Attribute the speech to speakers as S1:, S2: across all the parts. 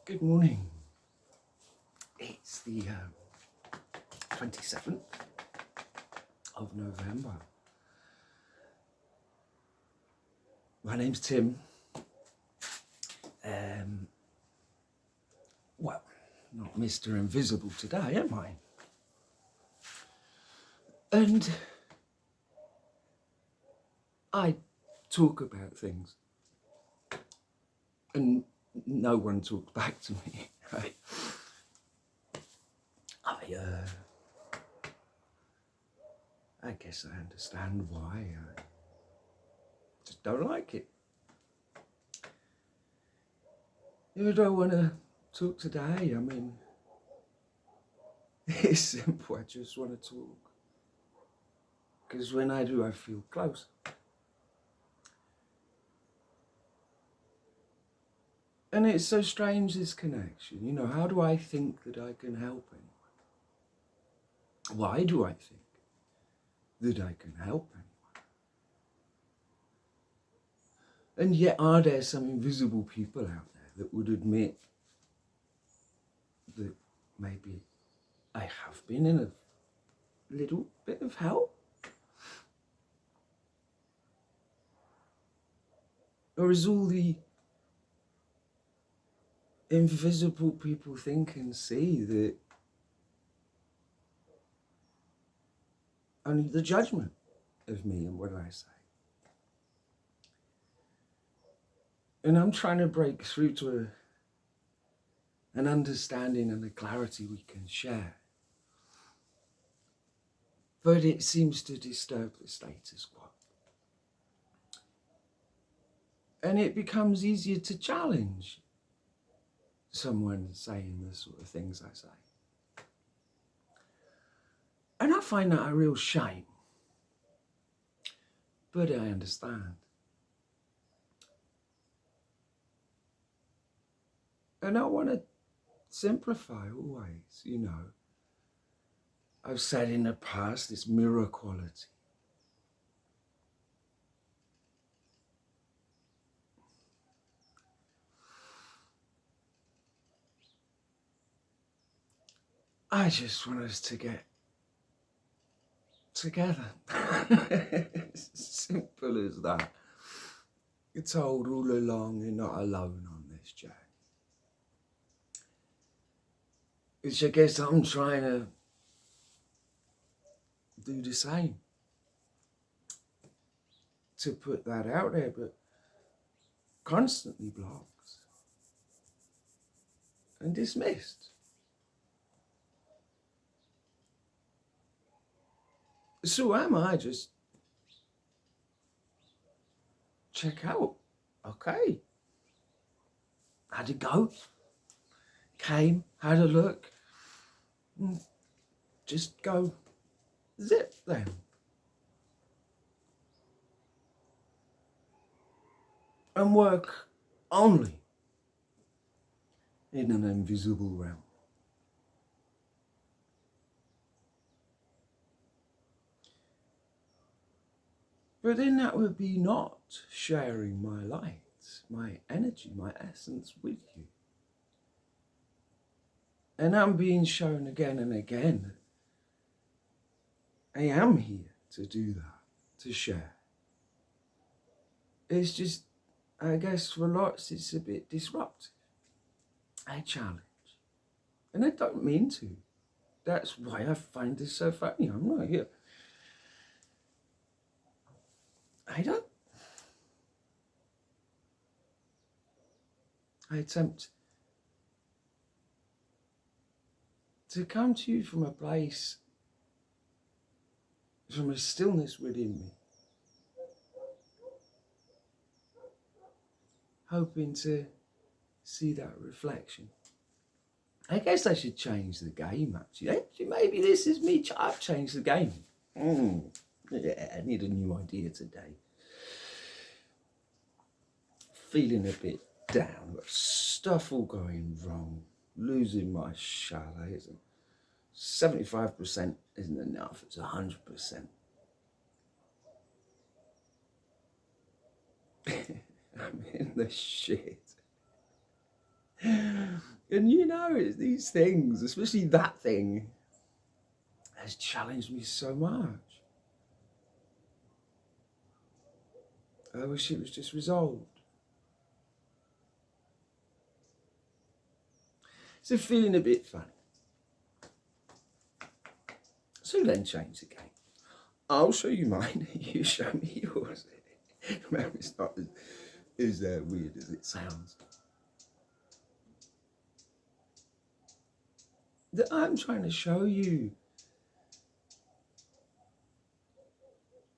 S1: Good morning. It's the 27th of November. My name's Tim. Well, not Mr. Invisible today, am I? And I talk about things and no one talks back to me. I guess I understand why. I just don't like it. You don't want to talk today. I mean, it's simple. I just want to talk. Because when I do, I feel close. And it's so strange, this connection. You know, how do I think that I can help anyone? Why do I think that I can help anyone? And yet, are there some invisible people out there that would admit that maybe I have been in a little bit of help? Or is all the invisible people think and see that only the judgment of me and what I say? And I'm trying to break through to an understanding and a clarity we can share. But it seems to disturb the status quo. And it becomes easier to challenge someone saying the sort of things I say. And I find that a real shame. But I understand. And I want to simplify always, you know. I've said in the past, this mirror quality. I just want us to get together. It's as simple as that. You're told all along you're not alone on this journey. Which I guess I'm trying to do the same. To put that out there, but constantly blocked and dismissed. So am I just check out? Okay. How'd it go? Came, had a look. Just go zip then. And work only in an invisible realm. But then that would be not sharing my light, my energy, my essence with you. And I'm being shown again and again. I am here to do that, to share. It's just, I guess for lots it's a bit disruptive. I challenge. And I don't mean to. That's why I find this so funny. I'm not here. I attempt to come to you from a place, from a stillness within me. Hoping to see that reflection. I guess I should change the game, actually. Maybe this is me. I've changed the game. Yeah, I need a new idea today. Feeling a bit down. Got stuff all going wrong. Losing my chalet. 75% isn't enough. It's 100%. I'm in the shit. And you know, it's these things, especially that thing, has challenged me so much. I wish it was just resolved. So feeling a bit funny. So then change the game. I'll show you mine, you show me yours. Remember, it's not as weird as it sounds. That I'm trying to show you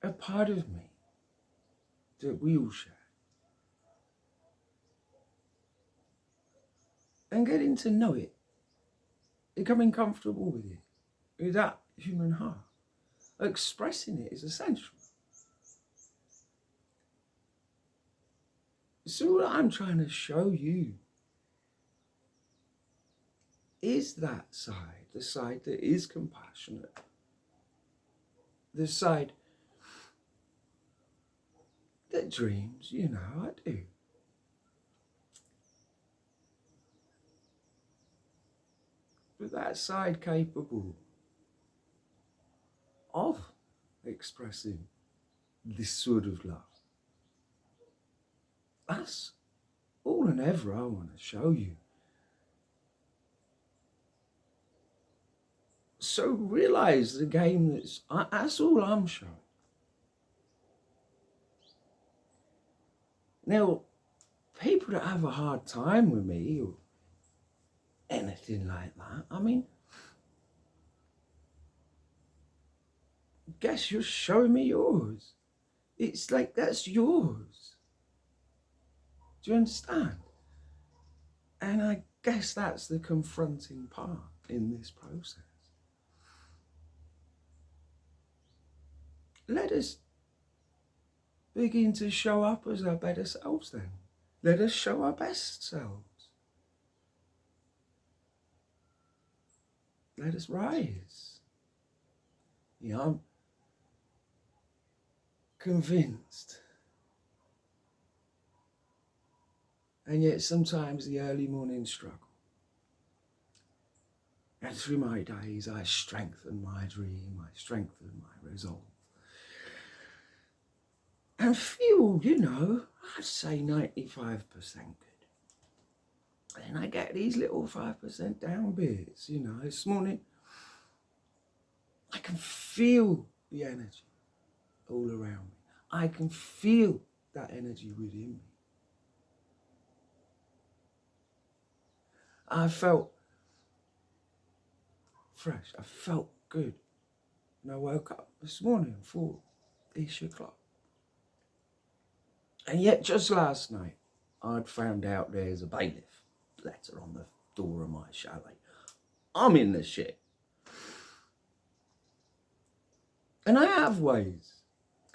S1: a part of me that we all share. And getting to know it, becoming comfortable with it, with that human heart. Expressing it is essential. So what I'm trying to show you is that side, the side that is compassionate, the side that dreams, you know, I do. But that side capable of expressing this sort of love. That's all and ever I want to show you. So realize the game that's all I'm showing. Now, people that have a hard time with me or anything like that, I mean, guess you're showing me yours. It's like, that's yours. Do you understand? And I guess that's the confronting part in this process. Let us begin to show up as our better selves then. Let us show our best selves. Let us rise. You know, I'm convinced. And yet sometimes the early morning struggle. And through my days, I strengthen my dream, I strengthen my resolve. And feel, you know, I'd say 95% good. And I get these little 5% down bits, you know. This morning, I can feel the energy all around me. I can feel that energy within me. I felt fresh. I felt good. And I woke up this morning for 4-ish o'clock. And yet just last night, I'd found out there's a bailiff letter on the door of my chalet. I'm in the shit. And I have ways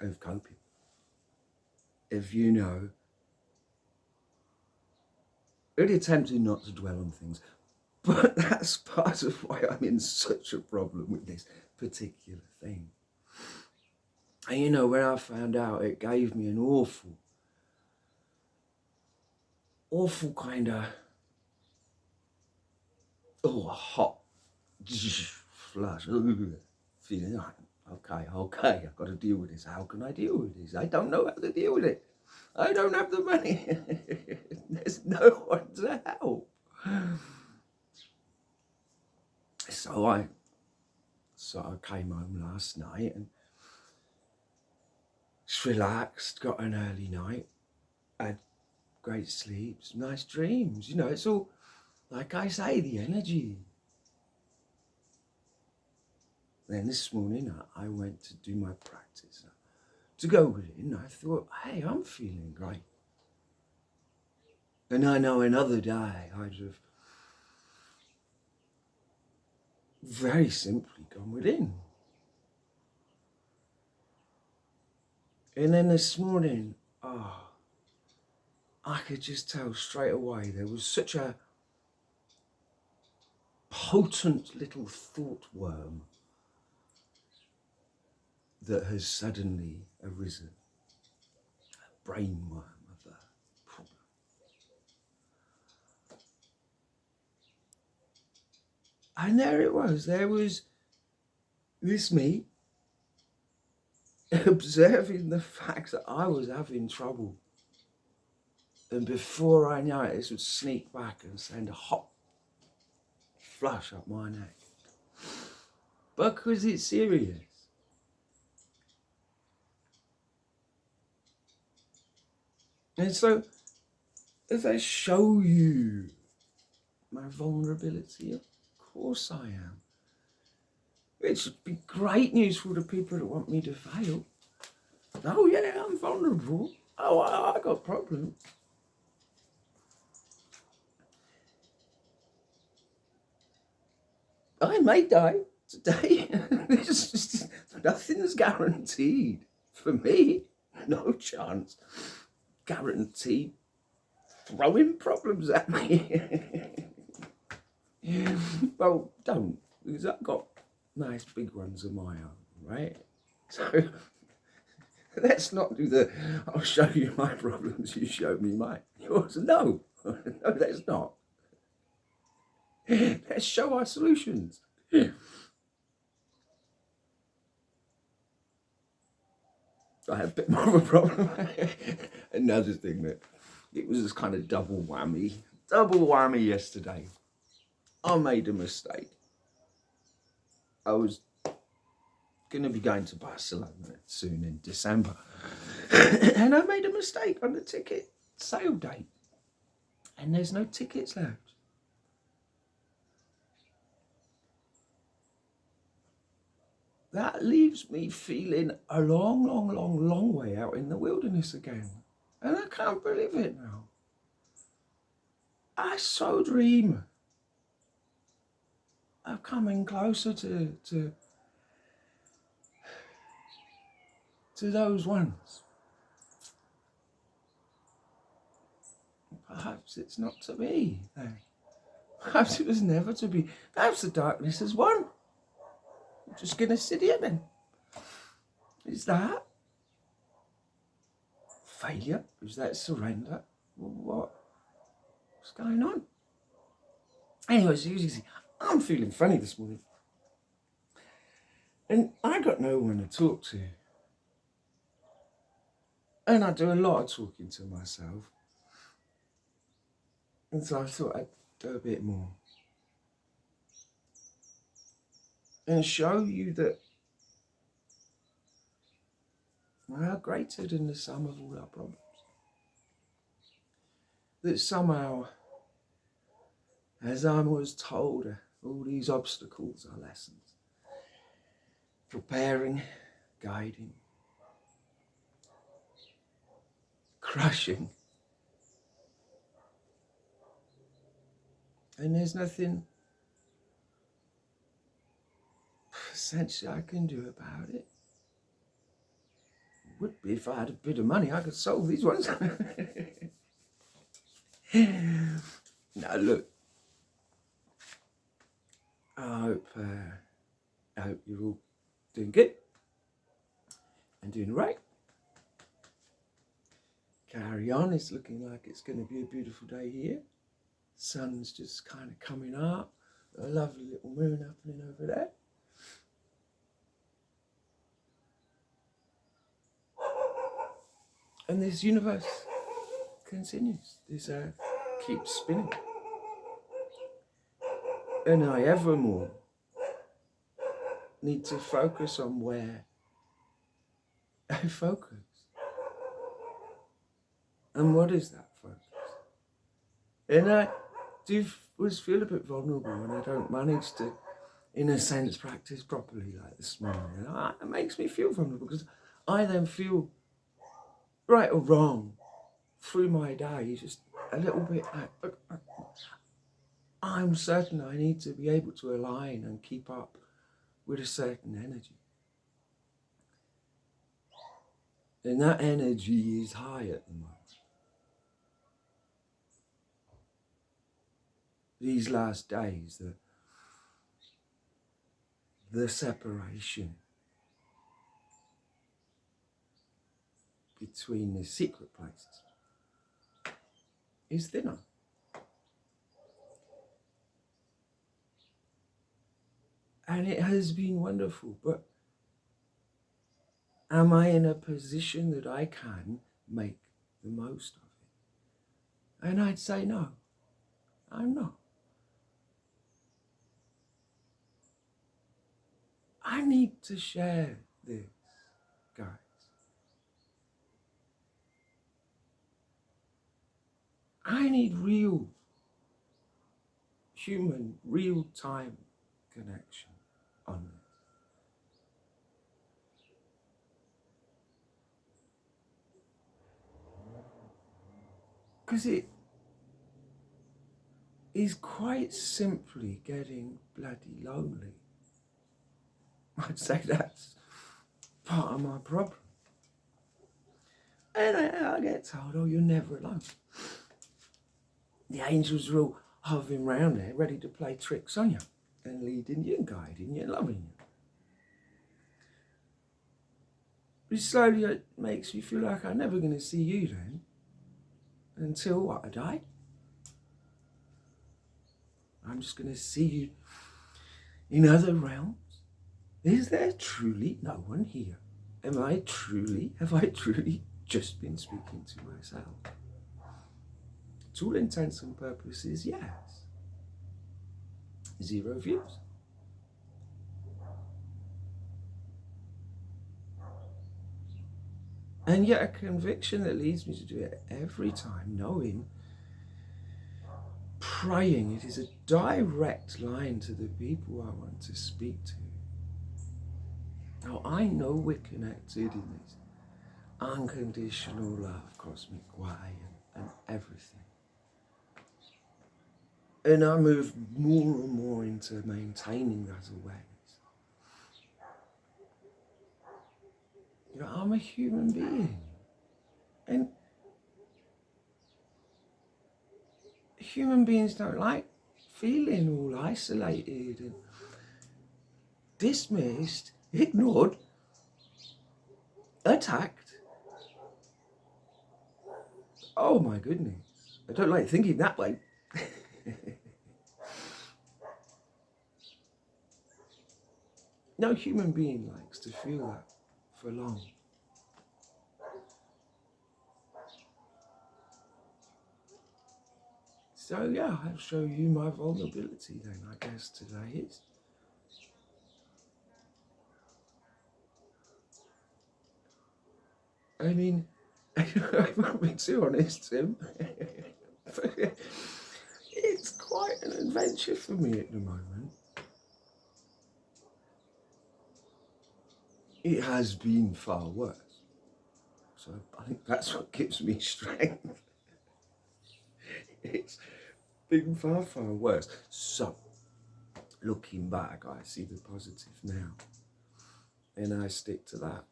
S1: of coping. If you know, really attempting not to dwell on things. But that's part of why I'm in such a problem with this particular thing. And you know, when I found out, it gave me an awful kind of, hot flush, feeling like, okay, I've got to deal with this. How can I deal with this? I don't know how to deal with it. I don't have the money. There's no one to help. So I came home last night and just relaxed, got an early night, had great sleeps, nice dreams. You know, it's all, like I say, the energy. Then this morning I went to do my practice. To go within, I thought, hey, I'm feeling great. And I know another day I'd have very simply gone within. And then this morning, I could just tell straight away there was such a potent little thought worm that has suddenly arisen. A brain worm of a problem. And there it was. There was this me observing the fact that I was having trouble. And before I know it, this would sneak back and send a hot flush up my neck. Because it's serious. And so, as I show you my vulnerability, of course I am. It should be great news for the people that want me to fail. Oh yeah, I'm vulnerable. Oh, I got problems. I may die today. Nothing's guaranteed for me. No chance. Guaranteed throwing problems at me. Well, don't, because I've got nice big ones of my own, right? So let's not do the, I'll show you my problems, you show me mine. Yours, no. No, let's not. Let's show our solutions. I have a bit more of a problem. Another thing that it was this kind of double whammy yesterday. I made a mistake. I was going to be going to Barcelona soon in December. And I made a mistake on the ticket sale date. And there's no tickets left. That leaves me feeling a long way out in the wilderness again. And I can't believe it now. I so dream of coming closer to those ones. Perhaps it's not to be. Perhaps it was never to be. Perhaps the darkness has won. I'm just going to sit here then. Is that failure? Is that surrender? What's going on? Anyway, so you see, I'm feeling funny this morning. And I got no one to talk to. And I do a lot of talking to myself. And so I thought I'd do a bit more. And show you that we are greater than the sum of all our problems. That somehow, as I was told, all these obstacles are lessons. Preparing, guiding, crushing. And there's nothing essentially I can do about it. Would be if I had a bit of money, I could solve these ones. Now look, I hope you're all doing good and doing right. Carry on, it's looking like it's going to be a beautiful day here. Sun's just kind of coming up, a lovely little moon happening over there. And this universe continues. This earth keeps spinning. And I evermore need to focus on where I focus. And what is that focus? And I do always feel a bit vulnerable when I don't manage to, in a sense, practice properly like this morning. And it makes me feel vulnerable because I then feel, right or wrong, through my day, just a little bit like, I'm certain I need to be able to align and keep up with a certain energy. And that energy is high at the moment. These last days, the separation between the secret places is thinner. And it has been wonderful, but am I in a position that I can make the most of it? And I'd say no, I'm not. I need to share this, guys. I need real human, real-time connection on this. Because it is quite simply getting bloody lonely. I'd say that's part of my problem. And I get told, oh, you're never alone. The angels are all hovering around there, ready to play tricks on you and leading you and guiding you and loving you. But slowly it makes me feel like I'm never going to see you then until what, I die? I'm just going to see you in other realms. Is there truly no one here? Have I truly just been speaking to myself? To all intents and purposes, yes. 0 views. And yet a conviction that leads me to do it every time, knowing, praying it is a direct line to the people I want to speak to. Now I know we're connected in this unconditional love, cosmic way and everything. And I move more and more into maintaining that awareness. You know, I'm a human being. And human beings don't like feeling all isolated and dismissed, ignored, attacked. Oh my goodness. I don't like thinking that way. No human being likes to feel that for long. So yeah, I'll show you my vulnerability then, I guess today is. I mean, I won't be too honest, Tim. It's quite an adventure for me at the moment. It has been far worse. So I think that's what gives me strength. It's been far, far worse. So, looking back, I see the positive now. And I stick to that.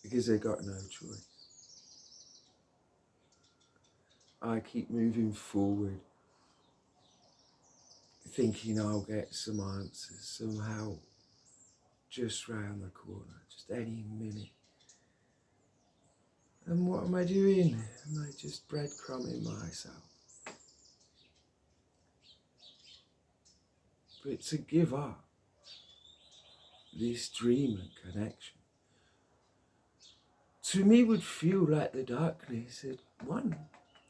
S1: Because I got no choice. I keep moving forward, thinking I'll get some answers somehow just round the corner, just any minute. And what am I doing? Am I just breadcrumbing myself? But to give up this dream and connection, to me would feel like the darkness had won,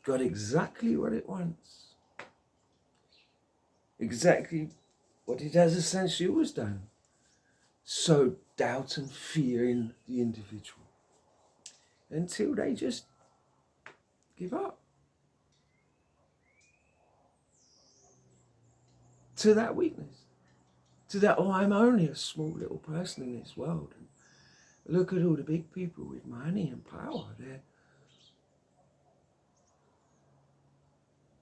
S1: got exactly what it wants. Exactly what it has essentially always done. Sow doubt and fear in the individual until they just give up. To that weakness. To that, oh, I'm only a small little person in this world. And look at all the big people with money and power.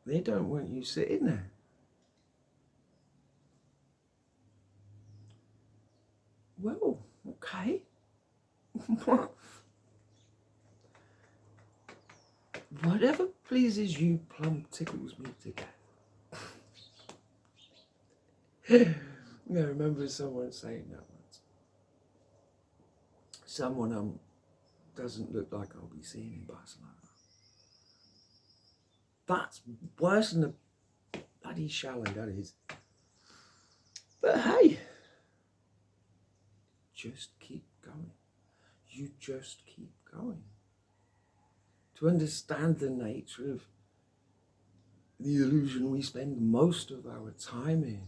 S1: They don't want you sitting there. Well, okay. Whatever pleases you plumb tickles me to death. I remember someone saying that once. Someone doesn't look like I'll be seeing in Barcelona. That's worse than the bloody chalet, that is. But hey, just keep going. You just keep going. To understand the nature of the illusion we spend most of our time in,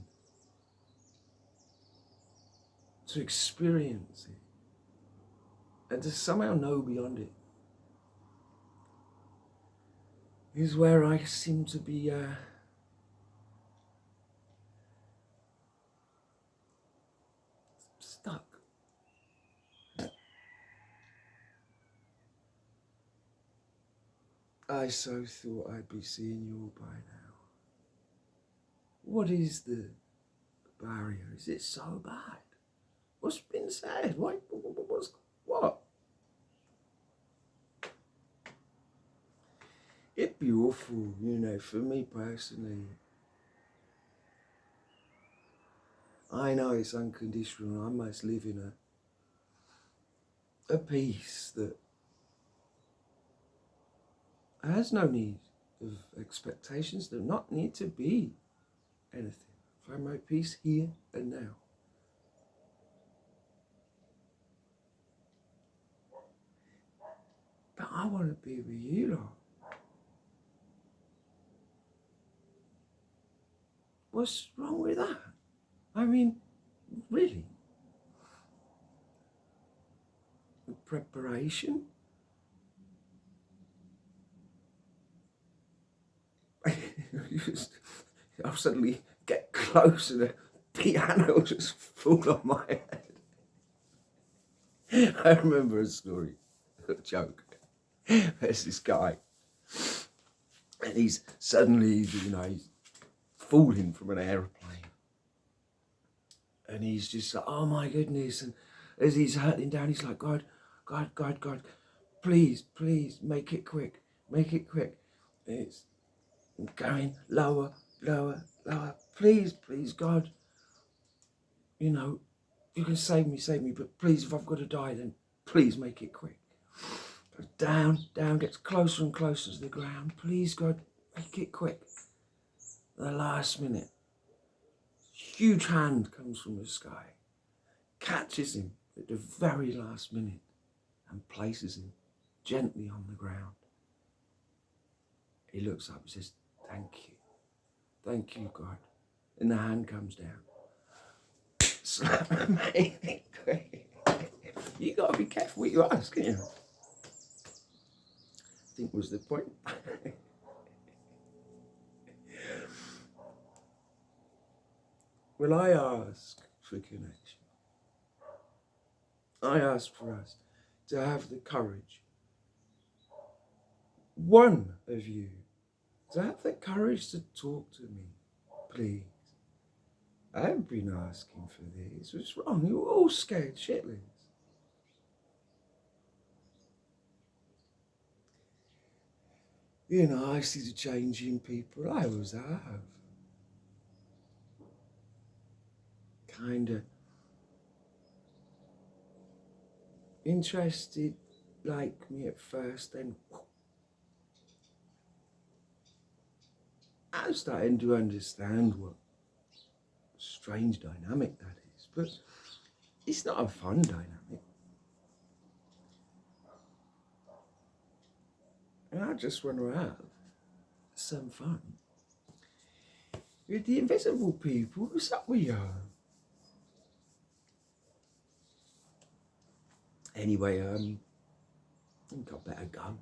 S1: to experience it, and to somehow know beyond it, is where I seem to be stuck. I so thought I'd be seeing you all by now. What is the barrier? Is it so bad? What's been said? What? It'd be awful, for me personally. I know it's unconditional. I must live in a peace that has no need of expectations. There not need to be anything. Find my peace here and now. But I want to be with you lot. What's wrong with that? I mean, really? The preparation? I'll suddenly get close and the piano will just fall on my head. I remember a story, a joke. There's this guy, and he's suddenly, he's falling from an aeroplane. And he's just like, oh my goodness. And as he's hurtling down, he's like, God, please, make it quick. Make it quick. And it's going lower. Please, God. You can save me, but please, if I've got to die, then please make it quick. Goes down, gets closer and closer to the ground. Please, God, make it quick. At the last minute, huge hand comes from the sky, catches him at the very last minute and places him gently on the ground. He looks up and says, thank you, God. And the hand comes down. Slap me. You got to be careful what you ask, you know. I think was the point. Well, I ask for connection. I ask for us to have the courage, one of you, to have the courage to talk to me, please. I haven't been asking for this. What's wrong? You're all scared shitless. I see the change in people. I always have. Kind of interested like me at first, then I'm starting to understand what strange dynamic that is, but it's not a fun dynamic. And I just want to have some fun with the invisible people. What's up with you? Anyway, I think I better go.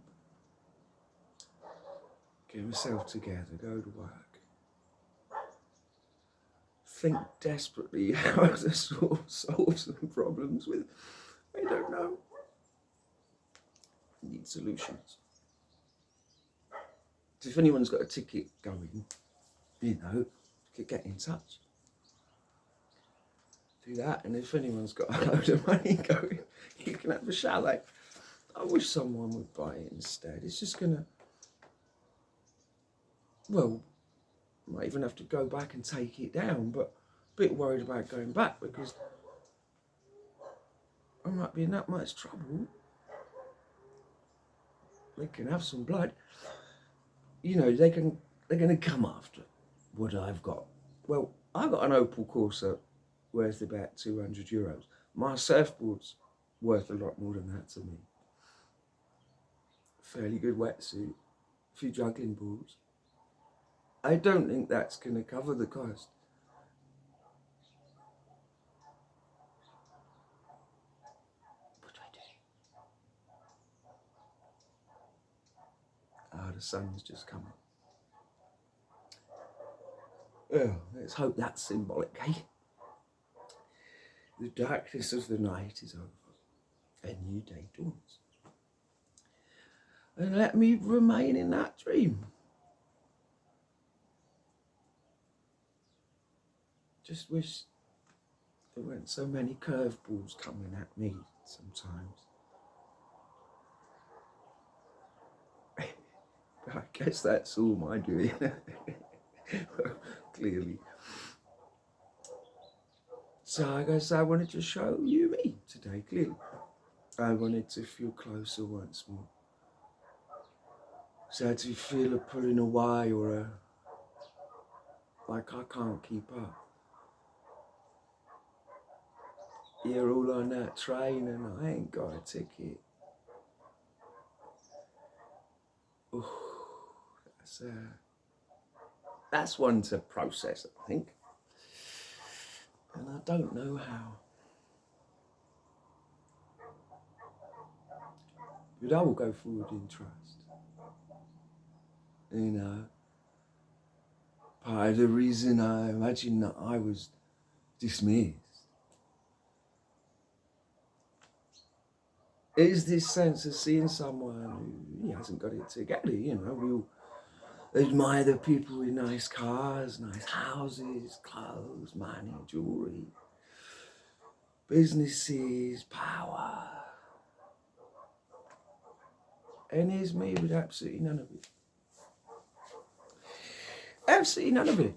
S1: Get myself together, go to work. Think desperately how to solve some problems with, I don't know. Need solutions. So if anyone's got a ticket going, get in touch. Do that, and if anyone's got a load of money going, you can have a chalet. I wish someone would buy it instead. It's just gonna, might even have to go back and take it down, but a bit worried about going back because I might be in that much trouble. They can have some blood. They're gonna come after what I've got. Well, I got an Opel Corsa worth about €200. My surfboard's worth a lot more than that to me. Fairly good wetsuit, a few juggling balls. I don't think that's going to cover the cost. What do I do? Ah, the sun's just coming. Oh, let's hope that's symbolic, eh? The darkness of the night is over. A new day dawns. And let me remain in that dream. Just wish there weren't so many curveballs coming at me sometimes. But I guess that's all my doing. Well, clearly. So I guess I wanted to show you me today, clearly. I wanted to feel closer once more. So to feel a pulling away or a like I can't keep up. You're all on that train and I ain't got a ticket. Ooh, that's one to process, I think. And I don't know how. But I will go forward in trust. You know, part of the reason I imagine that I was dismissed is this sense of seeing someone who hasn't got it together. You know, we all admire the people with nice cars, nice houses, clothes, money, jewelry, businesses, power. And here's me with absolutely none of it. Absolutely none of it.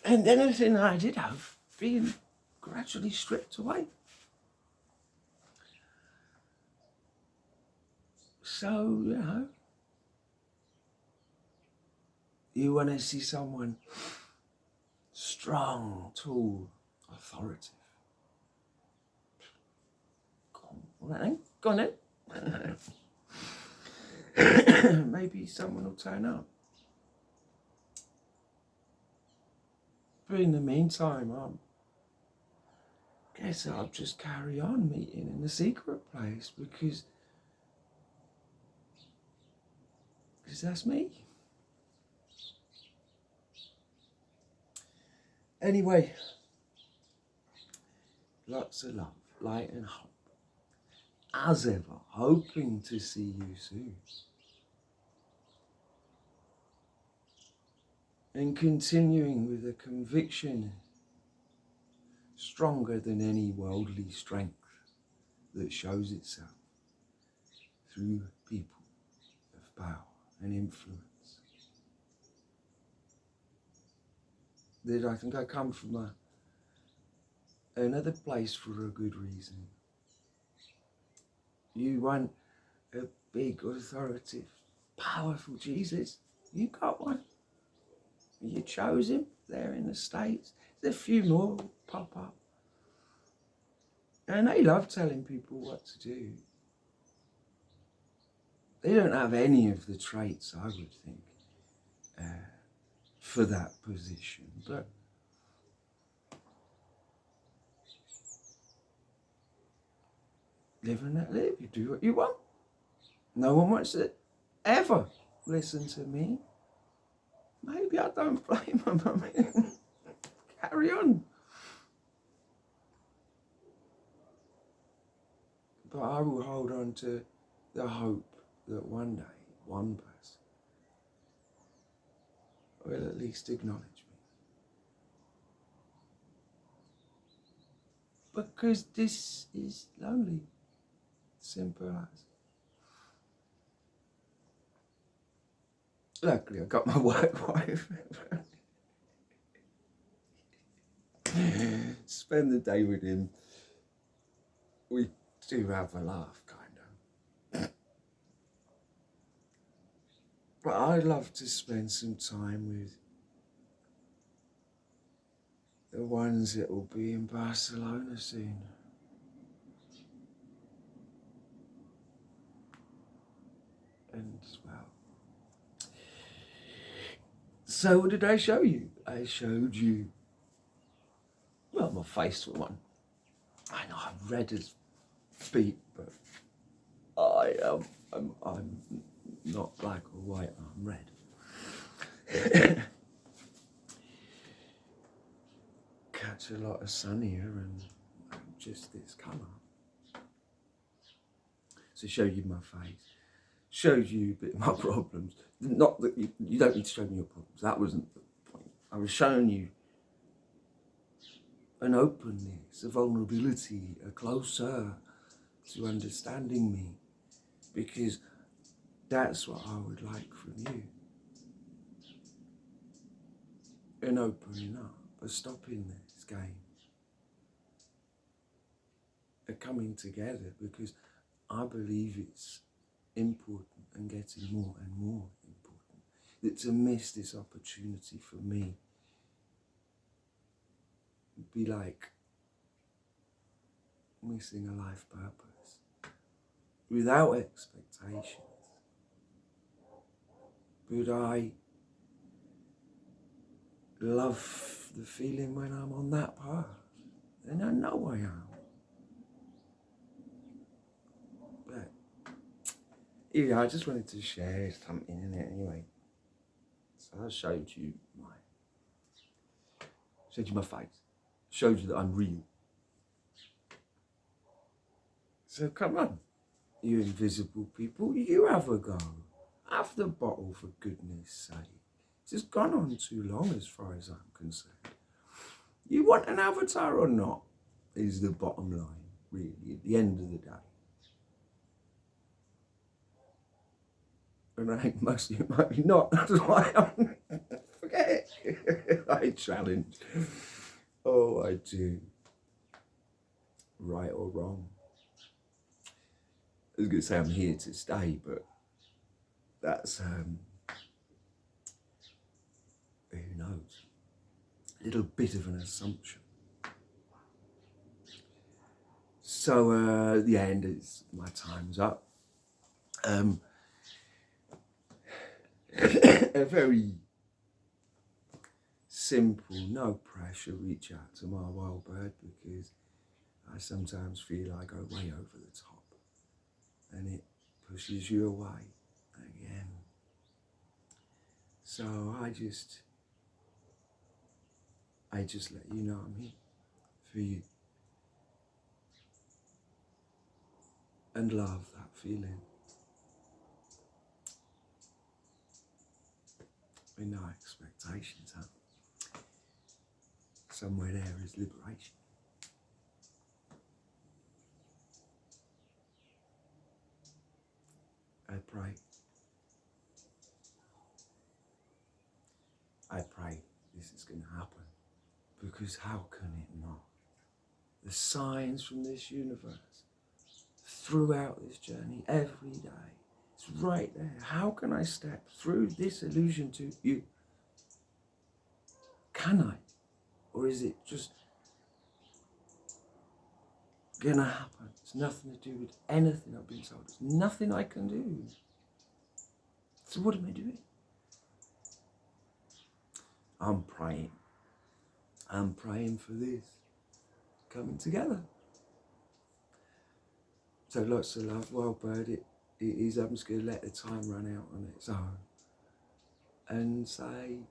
S1: And anything I did have being gradually stripped away. So, you know, you want to see someone strong, tall, authoritative. Go on then. Maybe someone will turn up. But in the meantime, I guess I'll just carry on meeting in the secret place because that's me. Anyway, lots of love, light and hope. As ever, hoping to see you soon. And continuing with a conviction stronger than any worldly strength that shows itself through people of power and influence. That I think I come from another place for a good reason. You want a big, authoritative, powerful Jesus? You got one. You chose him there in the States. There's a few more pop up. And they love telling people what to do. They don't have any of the traits, I would think, for that position. But live and let live. You do what you want. No one wants to ever listen to me. Maybe I don't blame them. I mean, carry on. But I will hold on to the hope that one day, one person will at least acknowledge me. Because this is lonely. Simple as. Luckily, I got my work wife. Spend the day with him. We do have a laugh, kind of. But I'd love to spend some time with the ones that will be in Barcelona soon. And well, so what did I show you? I showed you, well, my face for one. I know I'm red as beet, but I'm not black or white. I'm red. Catch a lot of sun here, and I'm just this colour. So show you my face. Showed you a bit of my problems. Not that you don't need to show me your problems. That wasn't the point. I was showing you an openness, a vulnerability, a closer to understanding me, because that's what I would like from you. An opening up, a stopping this game, a coming together, because I believe it's important and getting more and more important. That to miss this opportunity for me would be like missing a life purpose. Without expectations. But I love the feeling when I'm on that path. And I know I am. But yeah, I just wanted to share something in it anyway. So I showed you my face. Showed you that I'm real. So come on, you invisible people, you have a go. Have the bottle, for goodness sake. This has gone on too long as far as I'm concerned. You want an avatar or not, is the bottom line, really, at the end of the day. And I think most of you might be not. That's why I'm... Forget it. I challenge. Oh, I do. Right or wrong. I was going to say I'm here to stay, but that's, who knows? A little bit of an assumption. So, the end is, my time's up. A very simple, no pressure reach out to my wild bird, because I sometimes feel I go way over the top and it pushes you away again. So I just let you know I'm here for you, and love that feeling. With no expectations, huh? Somewhere there is liberation. I pray this is going to happen, because how can it not? The signs from this universe throughout this journey, every day, it's right there. How can I step through this illusion to you? Can I? Or is it just gonna happen? It's nothing to do with anything I've been told. There's nothing I can do. So what am I doing? I'm praying. I'm praying for this coming together. So lots of love. Well, bird, it is. I'm just going to let the time run out on its own and say